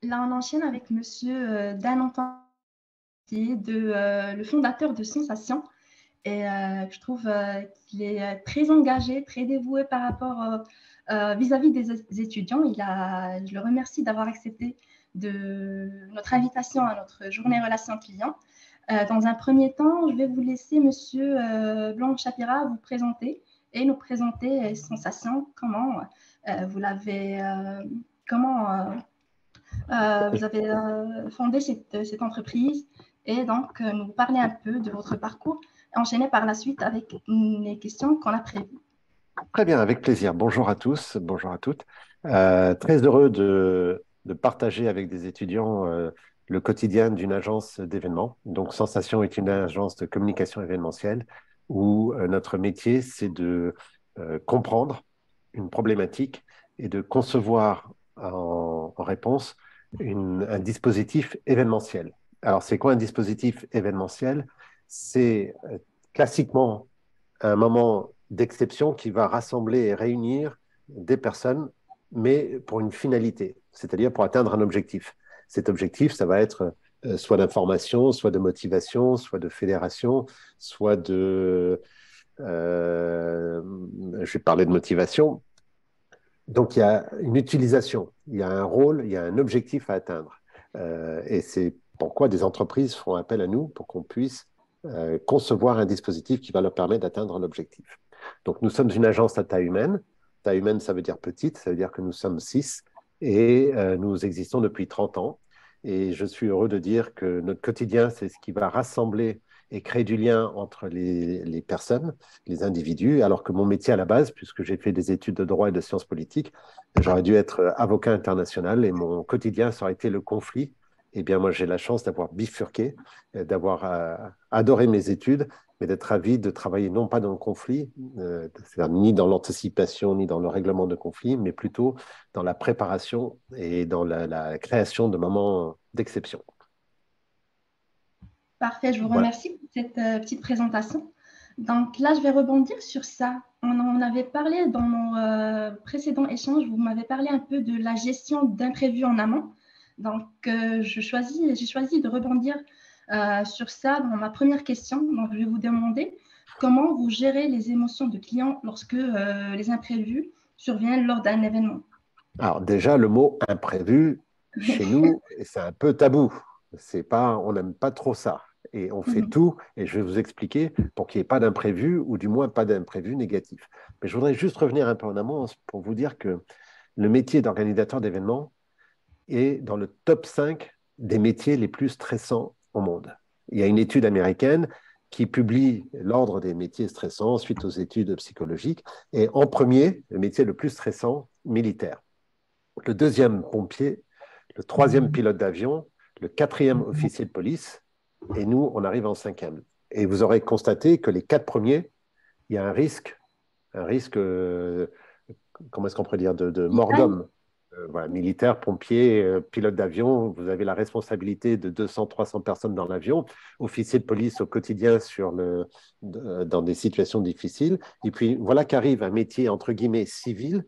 Là, on enchaîne avec Monsieur Dan Antoine, qui est le fondateur de Sensation. Et je trouve qu'il est très engagé, très dévoué par rapport vis-à-vis des étudiants. Je le remercie d'avoir accepté notre invitation à notre journée relations clients. Dans un premier temps, je vais vous laisser Monsieur Blanc Chapira vous présenter et nous présenter Sensation, comment vous avez fondé cette entreprise et donc nous parler un peu de votre parcours et enchaîner par la suite avec les questions qu'on a prévues. Très bien, avec plaisir. Bonjour à tous, bonjour à toutes. Très heureux de partager avec des étudiants le quotidien d'une agence d'événements. Donc, Sensation est une agence de communication événementielle où notre métier, c'est de comprendre une problématique et de concevoir en réponse un dispositif événementiel. Alors, c'est quoi un dispositif événementiel? C'est classiquement un moment d'exception qui va rassembler et réunir des personnes, mais pour une finalité, c'est-à-dire pour atteindre un objectif. Cet objectif, ça va être soit d'information, soit de motivation, soit de fédération, soit de... je vais parler de motivation. Donc, il y a une utilisation, il y a un rôle, il y a un objectif à atteindre. Et c'est pourquoi des entreprises font appel à nous pour qu'on puisse concevoir un dispositif qui va leur permettre d'atteindre l'objectif. Donc, nous sommes une agence à taille humaine. Taille humaine, ça veut dire petite, ça veut dire que nous sommes 6 et nous existons depuis 30 ans. Et je suis heureux de dire que notre quotidien, c'est ce qui va rassembler et créer du lien entre les personnes, les individus, alors que mon métier à la base, puisque j'ai fait des études de droit et de sciences politiques, j'aurais dû être avocat international et mon quotidien, ça aurait été le conflit. Eh bien, moi, j'ai la chance d'avoir bifurqué, d'avoir adoré mes études, mais d'être ravi de travailler non pas dans le conflit, c'est-à-dire ni dans l'anticipation, ni dans le règlement de conflit, mais plutôt dans la préparation et dans la création de moments d'exception. Parfait, je vous Voilà. remercie pour cette petite présentation. Donc là, je vais rebondir sur ça. On en avait parlé dans nos précédents échanges, vous m'avez parlé un peu de la gestion d'imprévus en amont. Donc, j'ai choisi de rebondir sur ça dans ma première question. Donc, je vais vous demander comment vous gérez les émotions de clients lorsque les imprévus surviennent lors d'un événement. Alors déjà, le mot imprévu, chez nous, c'est un peu tabou. C'est pas, on n'aime pas trop ça. Et on fait tout, et je vais vous expliquer, pour qu'il n'y ait pas d'imprévu, ou du moins pas d'imprévu négatif. Mais je voudrais juste revenir un peu en amont pour vous dire que le métier d'organisateur d'événements est dans le top 5 des métiers les plus stressants au monde. Il y a une étude américaine qui publie l'ordre des métiers stressants suite aux études psychologiques, et en premier, le métier le plus stressant, militaire, le deuxième pompier, le troisième pilote d'avion, le quatrième officier de police, et nous, on arrive en cinquième. Et vous aurez constaté que les 4 premiers, il y a un risque comment est-ce qu'on pourrait dire, de mort d'homme. Voilà, militaire, pompier, pilote d'avion, vous avez la responsabilité de 200, 300 personnes dans l'avion, officier de police au quotidien dans des situations difficiles. Et puis voilà qu'arrive un métier, entre guillemets, civil,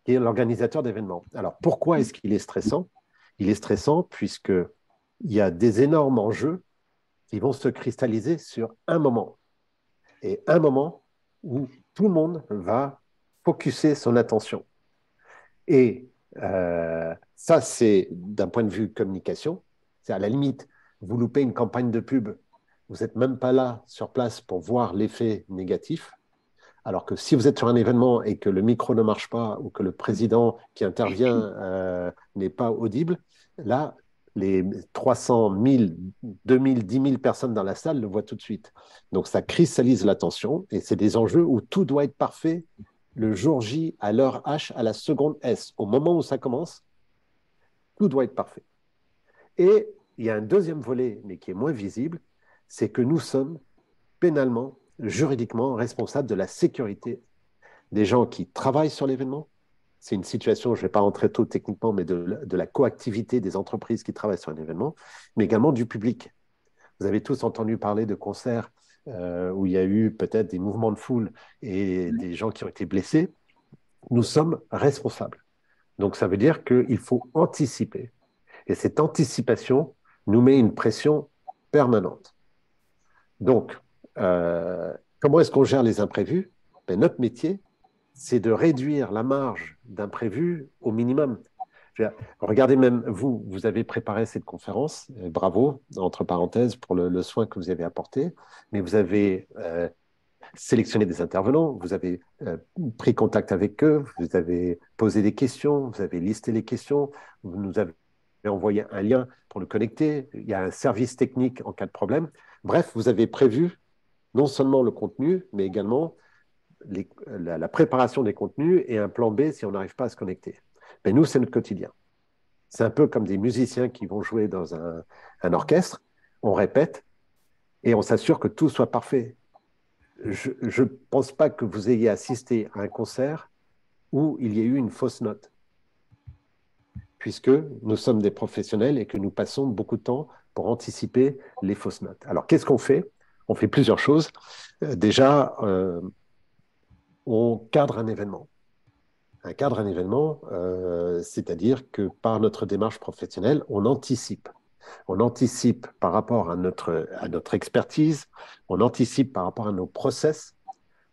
qui est l'organisateur d'événements. Alors, pourquoi est-ce qu'il est stressant? Il est stressant puisqu'il y a des énormes enjeux qui vont se cristalliser sur un moment. Et un moment où tout le monde va focuser son attention. Et ça, c'est d'un point de vue communication. C'est à la limite, vous loupez une campagne de pub, vous n'êtes même pas là sur place pour voir l'effet négatif. Alors que si vous êtes sur un événement et que le micro ne marche pas ou que le président qui intervient n'est pas audible, là, les 300, 1000, 2000, 10 000 personnes dans la salle le voient tout de suite. Donc ça cristallise l'attention et c'est des enjeux où tout doit être parfait le jour J, à l'heure H, à la seconde S. Au moment où ça commence, tout doit être parfait. Et il y a un deuxième volet, mais qui est moins visible, c'est que nous sommes pénalement, juridiquement responsables de la sécurité des gens qui travaillent sur l'événement. C'est une situation, je ne vais pas rentrer trop techniquement, mais de la coactivité des entreprises qui travaillent sur un événement, mais également du public. Vous avez tous entendu parler de concerts où il y a eu peut-être des mouvements de foule et des gens qui ont été blessés. Nous sommes responsables. Donc, ça veut dire qu'il faut anticiper. Et cette anticipation nous met une pression permanente. Donc, comment est-ce qu'on gère les imprévus? Ben, notre métier, c'est de réduire la marge d'imprévus au minimum. Regardez même, vous avez préparé cette conférence, bravo, entre parenthèses, pour le soin que vous avez apporté, mais vous avez sélectionné des intervenants, vous avez pris contact avec eux, vous avez posé des questions, vous avez listé les questions, vous nous avez envoyé un lien pour le connecter, il y a un service technique en cas de problème. Bref, vous avez prévu non seulement le contenu, mais également la préparation des contenus et un plan B si on n'arrive pas à se connecter. Mais nous, c'est notre quotidien. C'est un peu comme des musiciens qui vont jouer dans un orchestre. On répète et on s'assure que tout soit parfait. Je ne pense pas que vous ayez assisté à un concert où il y ait eu une fausse note, puisque nous sommes des professionnels et que nous passons beaucoup de temps pour anticiper les fausses notes. Alors, qu'est-ce qu'on fait? On fait plusieurs choses. Déjà, on cadre un événement. Un cadre un événement, c'est-à-dire que par notre démarche professionnelle, on anticipe. On anticipe par rapport à notre expertise, on anticipe par rapport à nos process.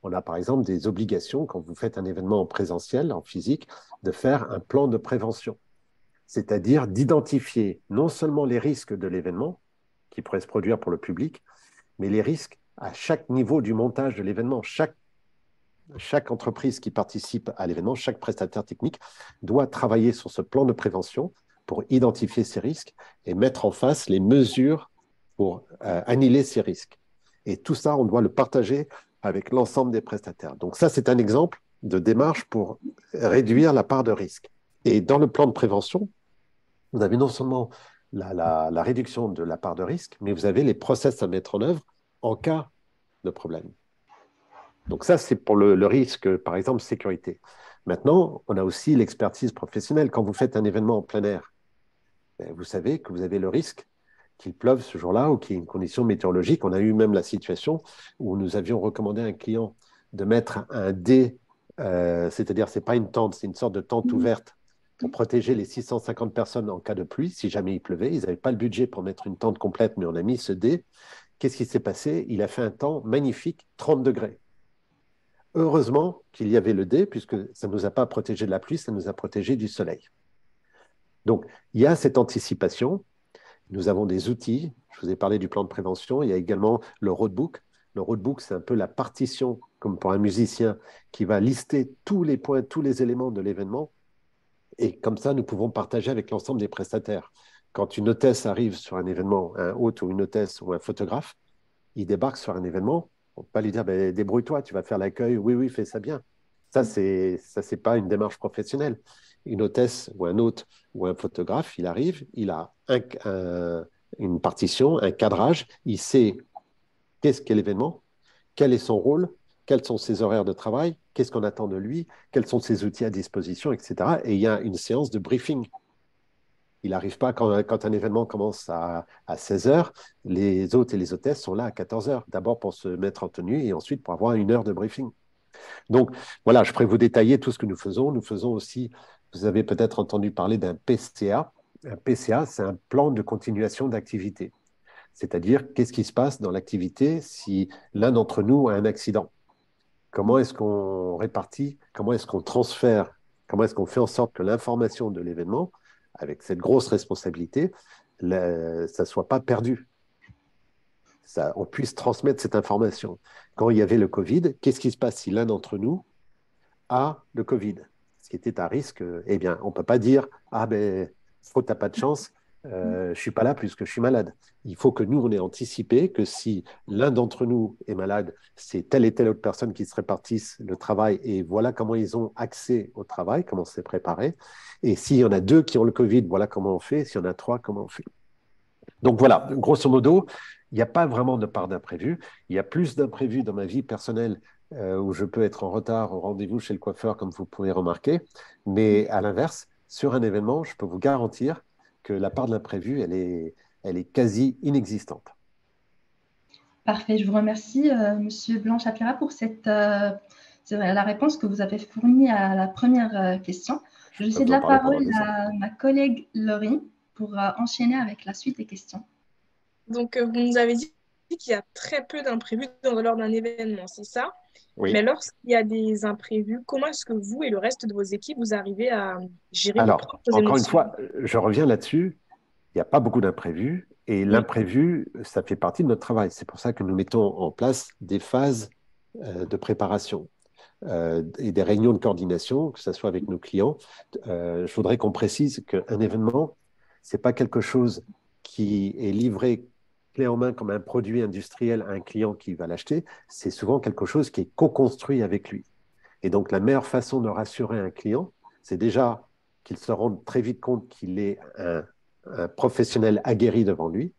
On a par exemple des obligations, quand vous faites un événement en présentiel, en physique, de faire un plan de prévention, c'est-à-dire d'identifier non seulement les risques de l'événement qui pourraient se produire pour le public, mais les risques à chaque niveau du montage de l'événement. Chaque entreprise qui participe à l'événement, chaque prestataire technique doit travailler sur ce plan de prévention pour identifier ces risques et mettre en face les mesures pour annihiler ces risques. Et tout ça, on doit le partager avec l'ensemble des prestataires. Donc ça, c'est un exemple de démarche pour réduire la part de risque. Et dans le plan de prévention, vous avez non seulement la réduction de la part de risque, mais vous avez les process à mettre en œuvre en cas de problème. Donc ça, c'est pour le risque, par exemple, sécurité. Maintenant, on a aussi l'expertise professionnelle. Quand vous faites un événement en plein air, vous savez que vous avez le risque qu'il pleuve ce jour-là ou qu'il y ait une condition météorologique. On a eu même la situation où nous avions recommandé à un client de mettre un dé, c'est-à-dire ce n'est pas une tente, c'est une sorte de tente ouverte pour protéger les 650 personnes en cas de pluie, si jamais il pleuvait. Ils n'avaient pas le budget pour mettre une tente complète, mais on a mis ce dé. Qu'est-ce qui s'est passé? Il a fait un temps magnifique, 30 degrés. Heureusement qu'il y avait le dé, puisque ça ne nous a pas protégé de la pluie, ça nous a protégé du soleil. Donc, il y a cette anticipation. Nous avons des outils. Je vous ai parlé du plan de prévention. Il y a également le roadbook. Le roadbook, c'est un peu la partition, comme pour un musicien, qui va lister tous les points, tous les éléments de l'événement. Et comme ça, nous pouvons partager avec l'ensemble des prestataires. Quand une hôtesse arrive sur un événement, un hôte ou une hôtesse ou un photographe, il débarque sur un événement, on ne peut pas lui dire ben, débrouille-toi, tu vas faire l'accueil, oui, oui, fais ça bien. Ça, c'est pas une démarche professionnelle. Une hôtesse ou un hôte ou un photographe, il arrive, il a une partition, un cadrage, il sait qu'est-ce qu'est l'événement, quel est son rôle, quels sont ses horaires de travail, qu'est-ce qu'on attend de lui, quels sont ses outils à disposition, etc. Et il y a une séance de briefing. Il n'arrive pas quand un événement commence à 16 heures, les hôtes et les hôtesses sont là à 14 heures, d'abord pour se mettre en tenue et ensuite pour avoir une heure de briefing. Donc voilà, je pourrais vous détailler tout ce que nous faisons. Nous faisons aussi, vous avez peut-être entendu parler d'un PCA. Un PCA, c'est un plan de continuation d'activité. C'est-à-dire, qu'est-ce qui se passe dans l'activité si l'un d'entre nous a un accident? Comment est-ce qu'on répartit? Comment est-ce qu'on transfère? Comment est-ce qu'on fait en sorte que l'information de l'événement, avec cette grosse responsabilité, ça ne soit pas perdu? On puisse transmettre cette information. Quand il y avait le Covid, qu'est-ce qui se passe si l'un d'entre nous a le Covid? Ce qui était un risque, eh bien, on ne peut pas dire « Ah ben, tu n'as pas de chance, je ne suis pas là puisque je suis malade ». Il faut que nous, on ait anticipé que si l'un d'entre nous est malade, c'est telle et telle autre personne qui se répartissent le travail et voilà comment ils ont accès au travail, comment c'est préparé. Et s'il y en a deux qui ont le Covid, voilà comment on fait. S'il y en a trois, comment on fait. Donc voilà, grosso modo, il n'y a pas vraiment de part d'imprévu. Il y a plus d'imprévu dans ma vie personnelle où je peux être en retard au rendez-vous chez le coiffeur, comme vous pouvez remarquer. Mais à l'inverse, sur un événement, je peux vous garantir que la part de l'imprévu, elle est quasi inexistante. Parfait, je vous remercie, Monsieur Blanc-Chapira, pour la réponse que vous avez fournie à la première question. Je vais céder la parole à ma collègue Laurie. pour enchaîner avec la suite des questions. Donc, vous nous avez dit qu'il y a très peu d'imprévus lors d'un événement, c'est ça? Mais Oui. lorsqu'il y a des imprévus, comment est-ce que vous et le reste de vos équipes, vous arrivez à gérer vos Alors, propres encore une émotions? fois, je reviens là-dessus. Il n'y a pas beaucoup d'imprévus et Oui, l'imprévu, ça fait partie de notre travail. C'est pour ça que nous mettons en place des phases de préparation et des réunions de coordination, que ce soit avec nos clients. Je voudrais qu'on précise qu'un événement, ce n'est pas quelque chose qui est livré clé en main comme un produit industriel à un client qui va l'acheter. C'est souvent quelque chose qui est co-construit avec lui. Et donc, la meilleure façon de rassurer un client, c'est déjà qu'il se rende très vite compte qu'il est un professionnel aguerri devant lui,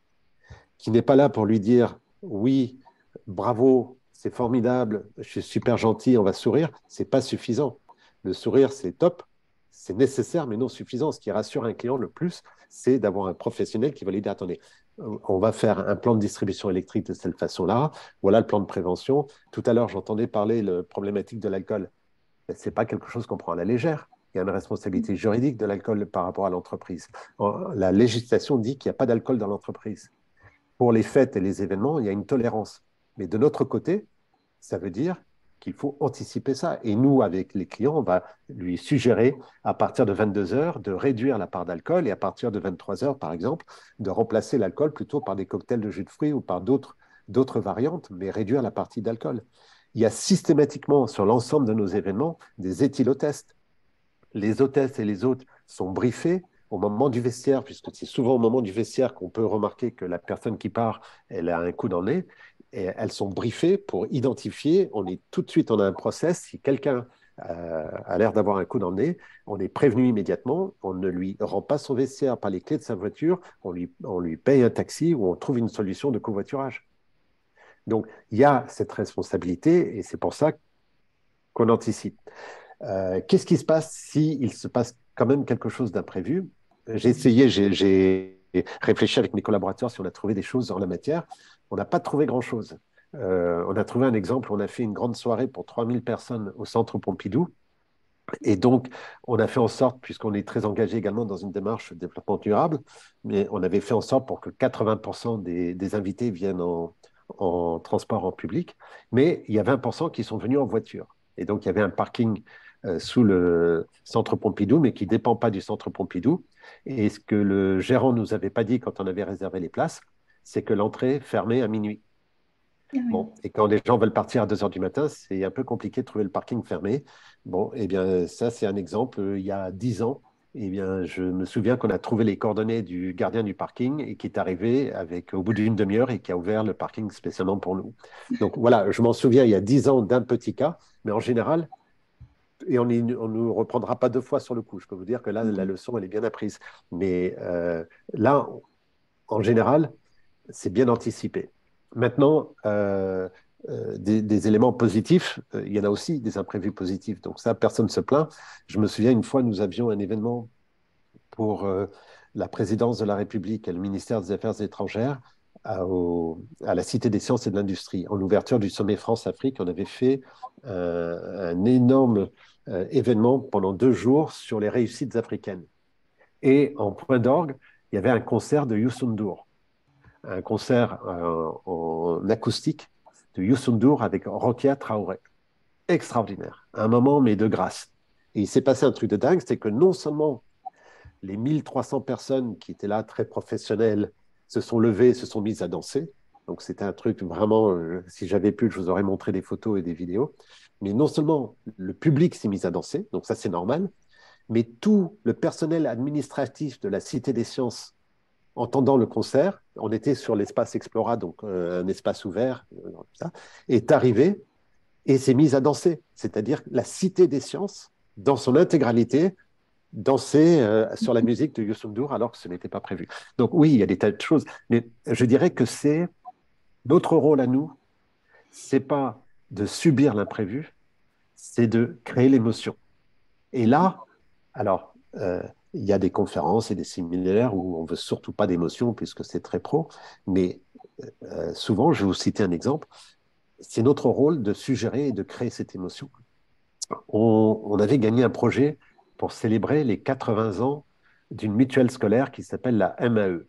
qui n'est pas là pour lui dire oui, bravo, c'est formidable, je suis super gentil, on va sourire. C'est pas suffisant. Le sourire, c'est top, c'est nécessaire, mais non suffisant. Ce qui rassure un client le plus, c'est d'avoir un professionnel qui va lui dire attendez, on va faire un plan de distribution électrique de cette façon-là. Voilà le plan de prévention. Tout à l'heure, j'entendais parler de la problématique de l'alcool. Ce n'est pas quelque chose qu'on prend à la légère. Il y a une responsabilité juridique de l'alcool par rapport à l'entreprise. La législation dit qu'il n'y a pas d'alcool dans l'entreprise. Pour les fêtes et les événements, il y a une tolérance. Mais de notre côté, ça veut dire qu'il faut anticiper ça. Et nous, avec les clients, on va lui suggérer à partir de 22 heures de réduire la part d'alcool et à partir de 23 heures, par exemple, de remplacer l'alcool plutôt par des cocktails de jus de fruits ou par d'autres variantes, mais réduire la partie d'alcool. Il y a systématiquement sur l'ensemble de nos événements des éthylotests. Les hôtesses et les hôtes sont briefés au moment du vestiaire, puisque c'est souvent au moment du vestiaire qu'on peut remarquer que la personne qui part, elle a un coup dans le nez, et elles sont briefées pour identifier, on est tout de suite, on a un process, si quelqu'un a l'air d'avoir un coup dans le nez, on est prévenu immédiatement, on ne lui rend pas son vestiaire par les clés de sa voiture, on lui paye un taxi ou on trouve une solution de covoiturage. Donc, il y a cette responsabilité et c'est pour ça qu'on anticipe. Qu'est-ce qui se passe s'il se passe quand même quelque chose d'imprévu? J'ai réfléchi avec mes collaborateurs si on a trouvé des choses en la matière. On n'a pas trouvé grand-chose. On a trouvé un exemple, on a fait une grande soirée pour 3000 personnes au Centre Pompidou. Et donc, on a fait en sorte, puisqu'on est très engagé également dans une démarche de développement durable, mais on avait fait en sorte pour que 80% des invités viennent en transport en public, mais il y a 20% qui sont venus en voiture. Et donc, il y avait un parking sous le centre Pompidou, mais qui ne dépend pas du centre Pompidou. Et ce que le gérant ne nous avait pas dit quand on avait réservé les places, c'est que l'entrée fermait à minuit. Ah oui. Bon, et quand les gens veulent partir à 2 heures du matin, c'est un peu compliqué de trouver le parking fermé. Bon, eh bien, ça, c'est un exemple. Il y a 10 ans, eh bien, je me souviens qu'on a trouvé les coordonnées du gardien du parking et qui est arrivé au bout d'une demi-heure et qui a ouvert le parking spécialement pour nous. Donc voilà, je m'en souviens il y a 10 ans d'un petit cas, mais en général, et on ne nous reprendra pas 2 fois sur le coup. Je peux vous dire que là, la leçon, elle est bien apprise. Mais là, en général, c'est bien anticipé. Maintenant, des éléments positifs, il y en a aussi des imprévus positifs. Donc ça, personne ne se plaint. Je me souviens une fois, nous avions un événement pour la présidence de la République et le ministère des Affaires étrangères à la Cité des sciences et de l'industrie. En ouverture du sommet France-Afrique, on avait fait un énorme événement pendant 2 jours sur les réussites africaines. Et en point d'orgue, il y avait un concert de Youssou N'Dour, un concert en acoustique de Youssou N'Dour avec Rokia Traoré. Extraordinaire. Un moment, mais de grâce. Et il s'est passé un truc de dingue, c'est que non seulement les 1300 personnes qui étaient là, très professionnelles, se sont levées, se sont mises à danser. Donc c'était un truc vraiment, si j'avais pu, je vous aurais montré des photos et des vidéos. Mais non seulement le public s'est mis à danser, donc ça c'est normal, mais tout le personnel administratif de la Cité des Sciences entendant le concert, on était sur l'espace Explora, donc un espace ouvert, ça, est arrivé et s'est mise à danser. C'est-à-dire la Cité des Sciences, dans son intégralité, danser sur la musique de Youssou N'Dour alors que ce n'était pas prévu. Donc oui, il y a des tas de choses, mais je dirais que c'est notre rôle à nous, c'est pas de subir l'imprévu, c'est de créer l'émotion. Et là, alors, il y a des conférences et des séminaires où on ne veut surtout pas d'émotion puisque c'est très pro, mais souvent, je vais vous citer un exemple, c'est notre rôle de suggérer et de créer cette émotion. On avait gagné un projet pour célébrer les 80 ans d'une mutuelle scolaire qui s'appelle la MAE.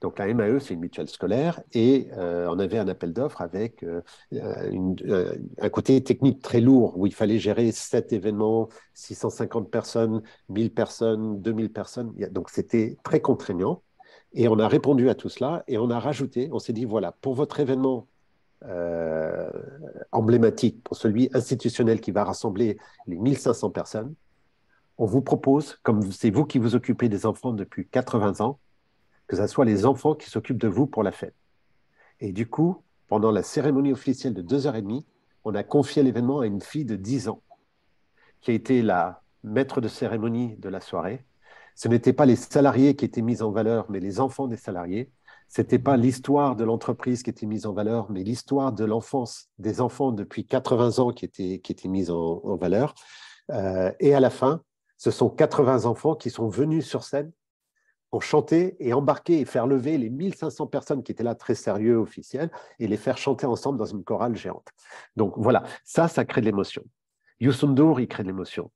Donc la MAE, c'est une mutuelle scolaire et on avait un appel d'offres avec un côté technique très lourd où il fallait gérer 7 événements, 650 personnes, 1000 personnes, 2000 personnes. Donc c'était très contraignant. Et on a répondu à tout cela et on a rajouté, on s'est dit, voilà, pour votre événement euh, emblématique, pour celui institutionnel qui va rassembler les 1500 personnes, on vous propose, comme c'est vous qui vous occupez des enfants depuis 80 ans, que ce soit les enfants qui s'occupent de vous pour la fête. Et du coup, pendant la cérémonie officielle de 2h30, on a confié l'événement à une fille de 10 ans, qui a été la maître de cérémonie de la soirée. Ce n'étaient pas les salariés qui étaient mis en valeur, mais les enfants des salariés. Ce n'était pas l'histoire de l'entreprise qui était mise en valeur, mais l'histoire de l'enfance des enfants depuis 80 ans qui était mise en valeur. Et à la fin, ce sont 80 enfants qui sont venus sur scène pour chanter et embarquer et faire lever les 1500 personnes qui étaient là, très sérieux, officiels, et les faire chanter ensemble dans une chorale géante. Donc voilà, ça crée de l'émotion. Youssou N'Dour, il crée de l'émotion.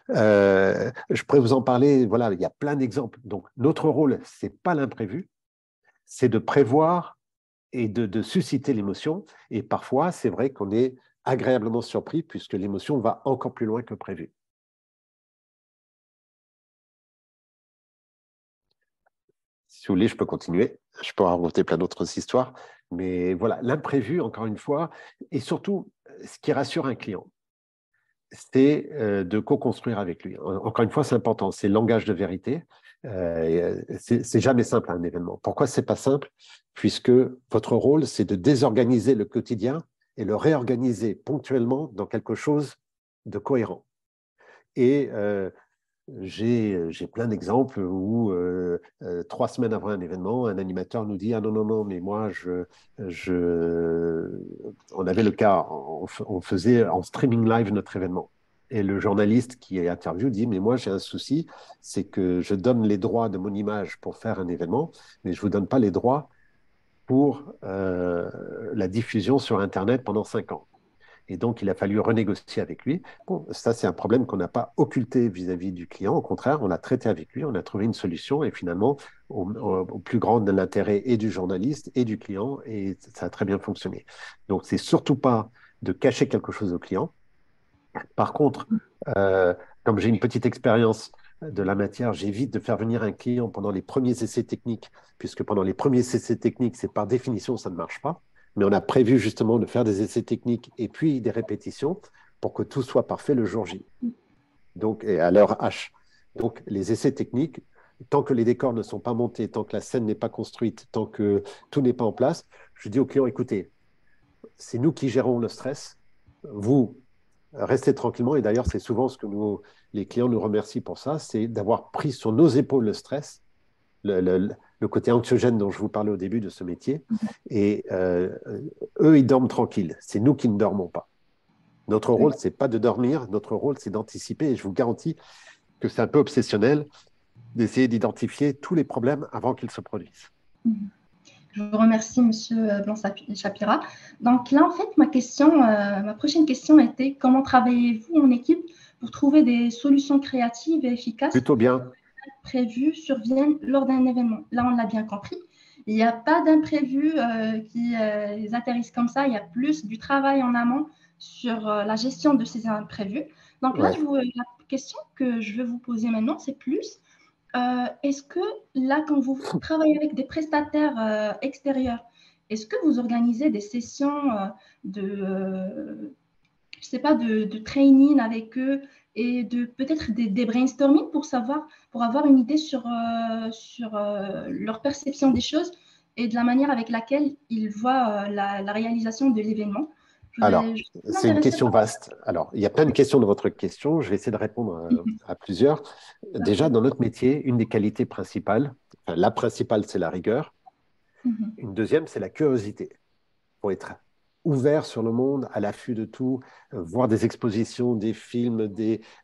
Je pourrais vous en parler, voilà, il y a plein d'exemples. Donc notre rôle, ce n'est pas l'imprévu, c'est de prévoir et de susciter l'émotion. Et parfois, c'est vrai qu'on est agréablement surpris puisque l'émotion va encore plus loin que prévu. Si vous voulez, je peux continuer. Je peux raconter plein d'autres histoires. Mais voilà, l'imprévu, encore une fois, et surtout, ce qui rassure un client, c'est de co-construire avec lui. Encore une fois, c'est important, c'est le langage de vérité. C'est jamais simple un événement. Pourquoi c'est pas simple? Puisque votre rôle, c'est de désorganiser le quotidien et le réorganiser ponctuellement dans quelque chose de cohérent. Et j'ai plein d'exemples où 3 semaines avant un événement, un animateur nous dit: ah non, non, non, mais moi, on avait le cas, on faisait en streaming live notre événement. Et le journaliste qui est interviewé dit: mais moi, j'ai un souci, c'est que je donne les droits de mon image pour faire un événement, mais je ne vous donne pas les droits pour la diffusion sur Internet pendant 5 ans. Et donc, il a fallu renégocier avec lui. Bon, ça, c'est un problème qu'on n'a pas occulté vis-à-vis du client. Au contraire, on l'a traité avec lui, on a trouvé une solution et finalement, au plus grand de l'intérêt et du journaliste et du client, et ça a très bien fonctionné. Donc, c'est surtout pas de cacher quelque chose au client. Par contre, comme j'ai une petite expérience de la matière, j'évite de faire venir un client pendant les premiers essais techniques, puisque pendant les premiers essais techniques, c'est par définition, ça ne marche pas. Mais on a prévu justement de faire des essais techniques et puis des répétitions pour que tout soit parfait le jour J. Donc, et à l'heure H. Donc, les essais techniques, tant que les décors ne sont pas montés, tant que la scène n'est pas construite, tant que tout n'est pas en place, je dis au client: écoutez, c'est nous qui gérons le stress. Vous, restez tranquillement. Et d'ailleurs, c'est souvent ce que les clients nous remercient pour ça, c'est d'avoir pris sur nos épaules le stress, le côté anxiogène dont je vous parlais au début de ce métier. Et eux, ils dorment tranquilles. C'est nous qui ne dormons pas. Notre rôle, ce n'est pas de dormir. Notre rôle, c'est d'anticiper. Et je vous garantis que c'est un peu obsessionnel d'essayer d'identifier tous les problèmes avant qu'ils se produisent. Je vous remercie, Monsieur Blanc-Chapira. Donc là, en fait, ma prochaine question était: comment travaillez-vous en équipe pour trouver des solutions créatives et efficaces Plutôt bien. prévues surviennent lors d'un événement? Là, on l'a bien compris. Il n'y a pas d'imprévus qui atterrissent comme ça. Il y a plus du travail en amont sur la gestion de ces imprévus. Donc là, la question que je veux vous poser maintenant, c'est plus: est-ce que là, quand vous travaillez avec des prestataires extérieurs, est-ce que vous organisez des sessions je sais pas, de training avec eux et peut-être des brainstorming pour avoir une idée sur leur perception des choses et de la manière avec laquelle ils voient la réalisation de l'événement? Alors, c'est une question vaste. Alors, il y a plein de questions dans votre question. Je vais essayer de répondre à plusieurs. Déjà, dans notre métier, une des qualités principales, enfin, la principale, c'est la rigueur. Une deuxième, c'est la curiosité. Il faut être ouvert sur le monde, à l'affût de tout, voir des expositions, des films,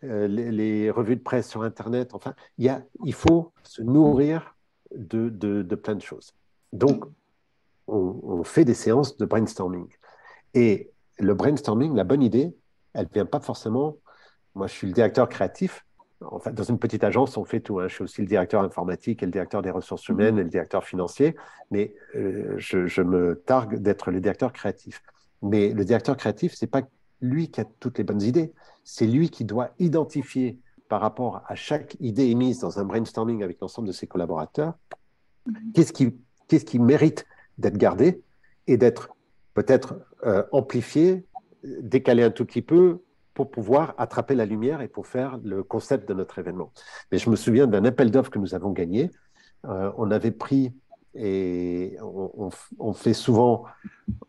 les revues de presse sur Internet. Enfin, il faut se nourrir de plein de choses. Donc, on fait des séances de brainstorming. Et le brainstorming, la bonne idée, elle ne vient pas forcément. Moi, je suis le directeur créatif. Enfin, dans une petite agence, on fait tout, hein. Je suis aussi le directeur informatique et le directeur des ressources humaines et le directeur financier, mais je me targue d'être le directeur créatif. Mais le directeur créatif, c'est pas lui qui a toutes les bonnes idées, c'est lui qui doit identifier par rapport à chaque idée émise dans un brainstorming avec l'ensemble de ses collaborateurs, qu'est-ce qui, qu'est-ce qui mérite d'être gardé et d'être peut-être amplifié, décalé un tout petit peu pour pouvoir attraper la lumière et pour faire le concept de notre événement. Mais je me souviens d'un appel d'offres que nous avons gagné. On avait pris, et on fait souvent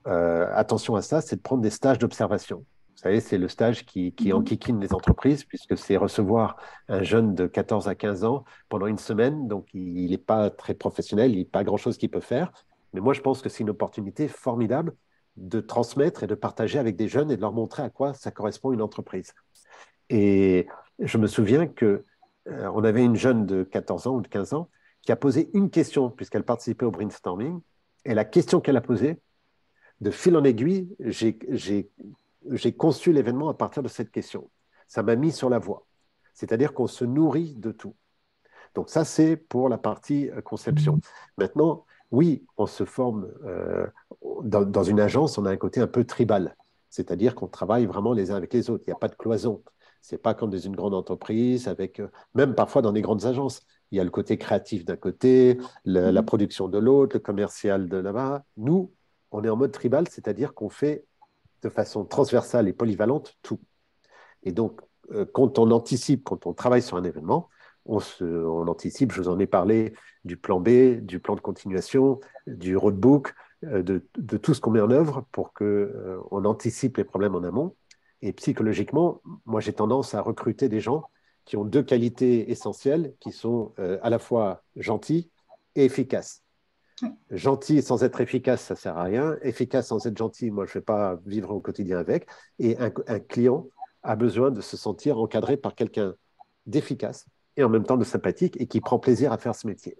attention à ça, c'est de prendre des stages d'observation. Vous savez, c'est le stage qui enquiquine les entreprises, puisque c'est recevoir un jeune de 14 à 15 ans pendant une semaine. Donc, il n'est pas très professionnel, il n'y a pas grand-chose qu'il peut faire. Mais moi, je pense que c'est une opportunité formidable de transmettre et de partager avec des jeunes et de leur montrer à quoi ça correspond une entreprise. Et je me souviens que on avait une jeune de 14 ans ou de 15 ans qui a posé une question, puisqu'elle participait au brainstorming. Et la question qu'elle a posée, de fil en aiguille, j'ai conçu l'événement à partir de cette question. Ça m'a mis sur la voie. C'est-à-dire qu'on se nourrit de tout. Donc ça, c'est pour la partie conception. Maintenant, oui, on se forme dans une agence, on a un côté un peu tribal. C'est-à-dire qu'on travaille vraiment les uns avec les autres. Il n'y a pas de cloison. Ce n'est pas comme dans une grande entreprise, avec, même parfois dans des grandes agences. Il y a le côté créatif d'un côté, la production de l'autre, le commercial de là-bas. Nous, on est en mode tribal, c'est-à-dire qu'on fait de façon transversale et polyvalente tout. Et donc, quand on anticipe, quand on travaille sur un événement, on anticipe, je vous en ai parlé, du plan B, du plan de continuation, du roadbook, de tout ce qu'on met en œuvre pour qu'on anticipe les problèmes en amont. Et psychologiquement, moi, j'ai tendance à recruter des gens qui ont deux qualités essentielles, qui sont à la fois gentils et efficaces. Gentil sans être efficace, ça ne sert à rien. Efficace sans être gentil, moi, je ne vais pas vivre au quotidien avec. Et un client a besoin de se sentir encadré par quelqu'un d'efficace et en même temps de sympathique et qui prend plaisir à faire ce métier.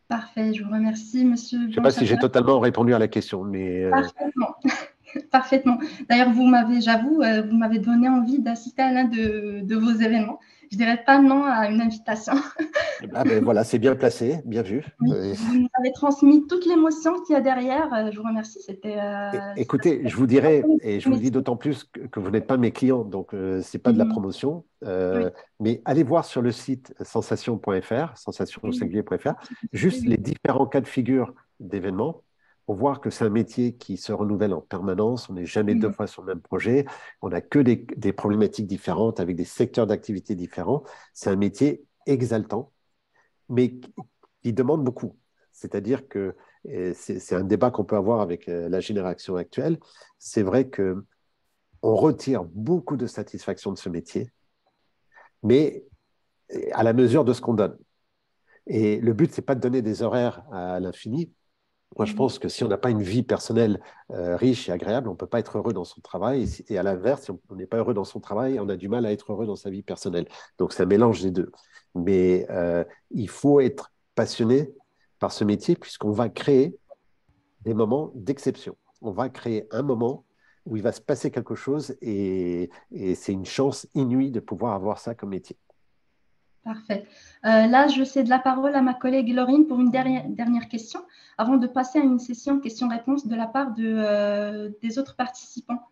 Parfait, je vous remercie, Monsieur Je ne sais pas si j'ai Blanchard. totalement répondu à la question, mais Parfaitement. Parfaitement. D'ailleurs, j'avoue, vous m'avez donné envie d'assister à l'un de vos événements. Je dirais pas non à une invitation. ah ben voilà, c'est bien placé, bien vu. Oui, vous nous avez transmis toute l'émotion qu'il y a derrière. Je vous remercie. C'était. Écoutez, je vous dirais, et je vous le dis d'autant plus que vous n'êtes pas mes clients, donc ce n'est pas de la promotion, Oui. mais allez voir sur le site sensation.fr, sensation-au-singulier.fr, juste les différents cas de figure d'événements pour voir que c'est un métier qui se renouvelle en permanence. On n'est jamais deux fois sur le même projet. On n'a que des problématiques différentes avec des secteurs d'activité différents. C'est un métier exaltant, mais qui demande beaucoup. C'est-à-dire que c'est un débat qu'on peut avoir avec la génération actuelle. C'est vrai qu'on retire beaucoup de satisfaction de ce métier, mais à la mesure de ce qu'on donne. Et le but, c'est pas de donner des horaires à l'infini. Moi, je pense que si on n'a pas une vie personnelle riche et agréable, on ne peut pas être heureux dans son travail. Et à l'inverse, si on n'est pas heureux dans son travail, on a du mal à être heureux dans sa vie personnelle. Donc, c'est un mélange des deux. Mais il faut être passionné par ce métier puisqu'on va créer des moments d'exception. On va créer un moment où il va se passer quelque chose et c'est une chance inouïe de pouvoir avoir ça comme métier. Parfait. Là, je cède la parole à ma collègue Laurine pour une dernière question avant de passer à une session questions-réponses de la part des autres participants.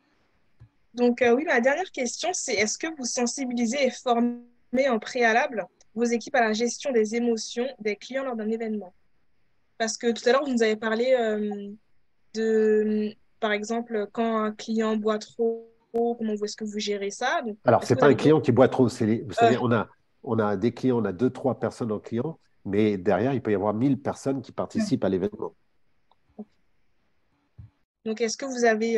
Donc, oui, ma dernière question, c'est est-ce que vous sensibilisez et formez en préalable vos équipes à la gestion des émotions des clients lors d'un événement? Parce que tout à l'heure, vous nous avez parlé par exemple, quand un client boit trop, comment est-ce que vous gérez ça? Donc, Alors, est-ce ce que n'est vous pas un avez client qui boit trop. Vous euh, savez, on a des clients, on a deux, trois personnes en client, mais derrière, il peut y avoir 1000 personnes qui participent à l'événement. donc, est-ce que vous avez,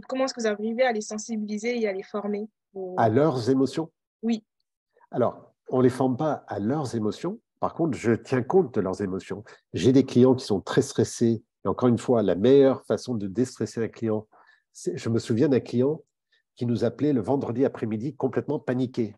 comment est-ce que vous arrivez à les sensibiliser et à les former? À leurs émotions. Oui. Alors, on ne les forme pas à leurs émotions. Par contre, je tiens compte de leurs émotions. J'ai des clients qui sont très stressés. Et encore une fois, la meilleure façon de déstresser un client, je me souviens d'un client qui nous appelait le vendredi après-midi complètement paniqué.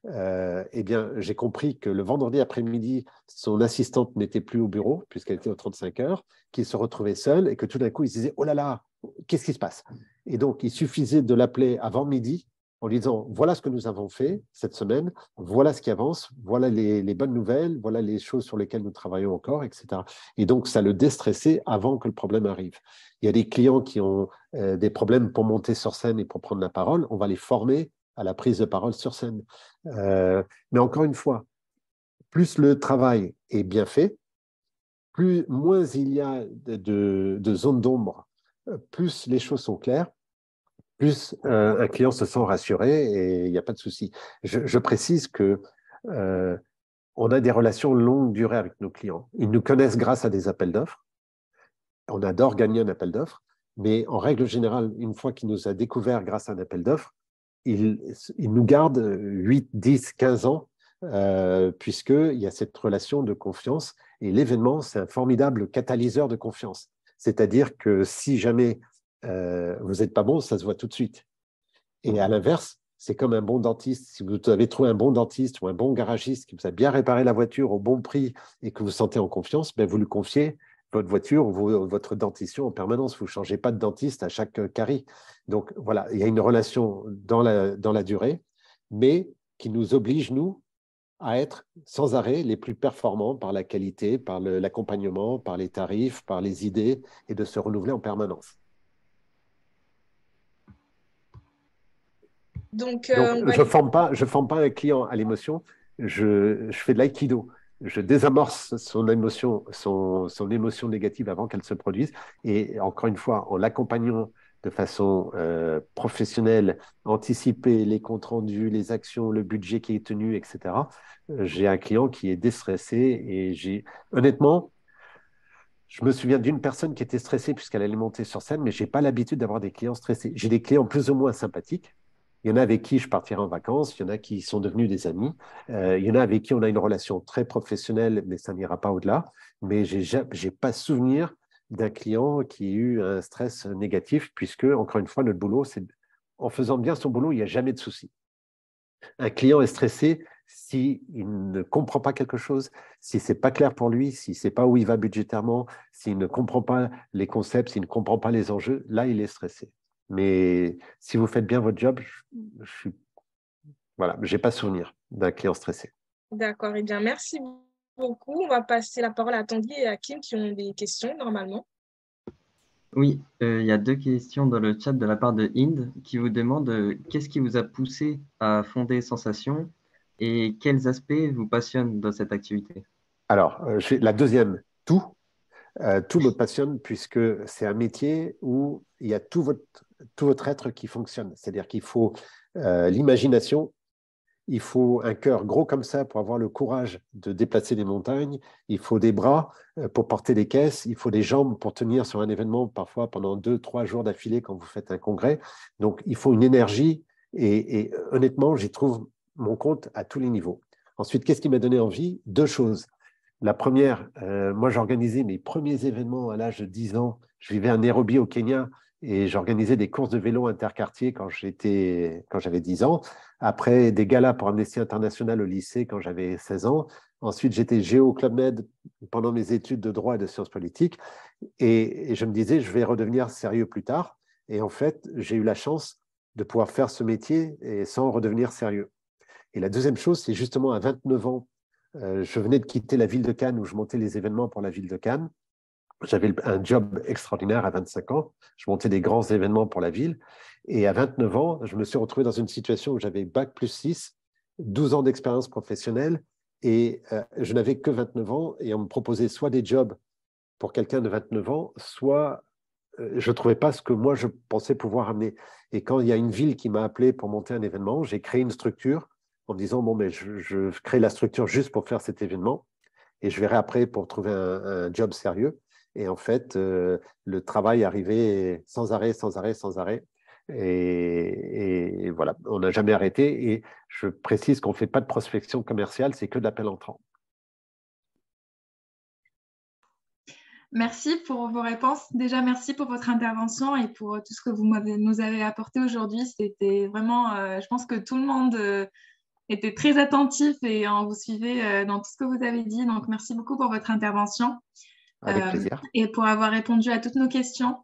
Eh bien, j'ai compris que le vendredi après-midi, son assistante n'était plus au bureau, puisqu'elle était aux 35 heures, qu'il se retrouvait seul et que tout d'un coup, il se disait « Oh là là, qu'est-ce qui se passe ?» Et donc, il suffisait de l'appeler avant midi en lui disant, voilà ce que nous avons fait cette semaine, voilà ce qui avance, voilà les bonnes nouvelles, voilà les choses sur lesquelles nous travaillons encore, etc. Et donc, ça le déstressait avant que le problème arrive. Il y a des clients qui ont des problèmes pour monter sur scène et pour prendre la parole, on va les former à la prise de parole sur scène. Mais encore une fois, plus le travail est bien fait, moins il y a de zones d'ombre, plus les choses sont claires, plus un client se sent rassuré et il n'y a pas de souci. Je précise que on a des relations longue durée avec nos clients. Ils nous connaissent grâce à des appels d'offres. On adore gagner un appel d'offres, mais en règle générale, une fois qu'il nous a découvert grâce à un appel d'offres, il nous garde 8, 10, 15 ans, puisqu'il y a cette relation de confiance. Et l'événement, c'est un formidable catalyseur de confiance. C'est-à-dire que si jamais vous n'êtes pas bon, ça se voit tout de suite. Et à l'inverse, c'est comme un bon dentiste. Si vous avez trouvé un bon dentiste ou un bon garagiste qui vous a bien réparé la voiture au bon prix et que vous sentez en confiance, ben vous lui confiez votre voiture ou votre dentition en permanence. Vous ne changez pas de dentiste à chaque carie. Donc voilà, il y a une relation dans la durée, mais qui nous oblige, nous, à être sans arrêt les plus performants par la qualité, par l'accompagnement, par les tarifs, par les idées et de se renouveler en permanence. Donc, je ne forme pas un client à l'émotion, je fais de l'aïkido. Je désamorce son émotion négative avant qu'elle se produise. Et encore une fois, en l'accompagnant de façon professionnelle, anticiper les comptes rendus, les actions, le budget qui est tenu, etc., j'ai un client qui est déstressé. Et honnêtement, je me souviens d'une personne qui était stressée puisqu'elle allait monter sur scène, mais je n'ai pas l'habitude d'avoir des clients stressés. J'ai des clients plus ou moins sympathiques. Il y en a avec qui je partirai en vacances, il y en a qui sont devenus des amis, il y en a avec qui on a une relation très professionnelle, mais ça n'ira pas au-delà. Mais je n'ai pas souvenir d'un client qui ait eu un stress négatif, puisque, encore une fois, notre boulot, c'est en faisant bien son boulot, il n'y a jamais de souci. Un client est stressé s'il ne comprend pas quelque chose, si ce n'est pas clair pour lui, s'il ne sait pas où il va budgétairement, s'il ne comprend pas les concepts, s'il ne comprend pas les enjeux, là, il est stressé. Mais si vous faites bien votre job, je n'ai pas souvenir d'un client stressé. D'accord, eh bien, merci beaucoup. On va passer la parole à Tanguy et à Kim qui ont des questions normalement. Oui, il y a 2 questions dans le chat de la part de Inde qui vous demande qu'est-ce qui vous a poussé à fonder Sensation et quels aspects vous passionnent dans cette activité? Alors, la deuxième, tout. Tout me passionne puisque c'est un métier où il y a tout votre être qui fonctionne. C'est-à-dire qu'il faut l'imagination, il faut un cœur gros comme ça pour avoir le courage de déplacer des montagnes, il faut des bras pour porter des caisses, il faut des jambes pour tenir sur un événement parfois pendant 2-3 jours d'affilée quand vous faites un congrès. Donc, il faut une énergie et honnêtement, j'y trouve mon compte à tous les niveaux. Ensuite, qu'est-ce qui m'a donné envie? 2 choses. La première, moi, j'organisais mes premiers événements à l'âge de 10 ans. Je vivais à Nairobi, au Kenya, et j'organisais des courses de vélo interquartiers quand j'avais 10 ans. Après, des galas pour Amnesty International au lycée quand j'avais 16 ans. Ensuite, j'étais géo au Club Med pendant mes études de droit et de sciences politiques. Et je me disais, je vais redevenir sérieux plus tard. Et en fait, j'ai eu la chance de pouvoir faire ce métier et sans redevenir sérieux. Et la deuxième chose, c'est justement à 29 ans, je venais de quitter la ville de Cannes où je montais les événements pour la ville de Cannes. J'avais un job extraordinaire à 25 ans. Je montais des grands événements pour la ville. Et à 29 ans, je me suis retrouvé dans une situation où j'avais Bac+6, 12 ans d'expérience professionnelle et je n'avais que 29 ans et on me proposait soit des jobs pour quelqu'un de 29 ans, soit je ne trouvais pas ce que moi je pensais pouvoir amener. Et quand il y a une ville qui m'a appelé pour monter un événement, j'ai créé une structure en me disant, bon, mais je crée la structure juste pour faire cet événement et je verrai après pour trouver un job sérieux. Et en fait, le travail arrivait sans arrêt, sans arrêt, sans arrêt. Et voilà, on n'a jamais arrêté. Et je précise qu'on ne fait pas de prospection commerciale, c'est que de l'appel entrant. Merci pour vos réponses. Déjà, merci pour votre intervention et pour tout ce que vous nous avez apporté aujourd'hui. C'était vraiment, je pense que tout le monde était très attentif et on vous suivait dans tout ce que vous avez dit. Donc, merci beaucoup pour votre intervention. Avec plaisir. Et pour avoir répondu à toutes nos questions.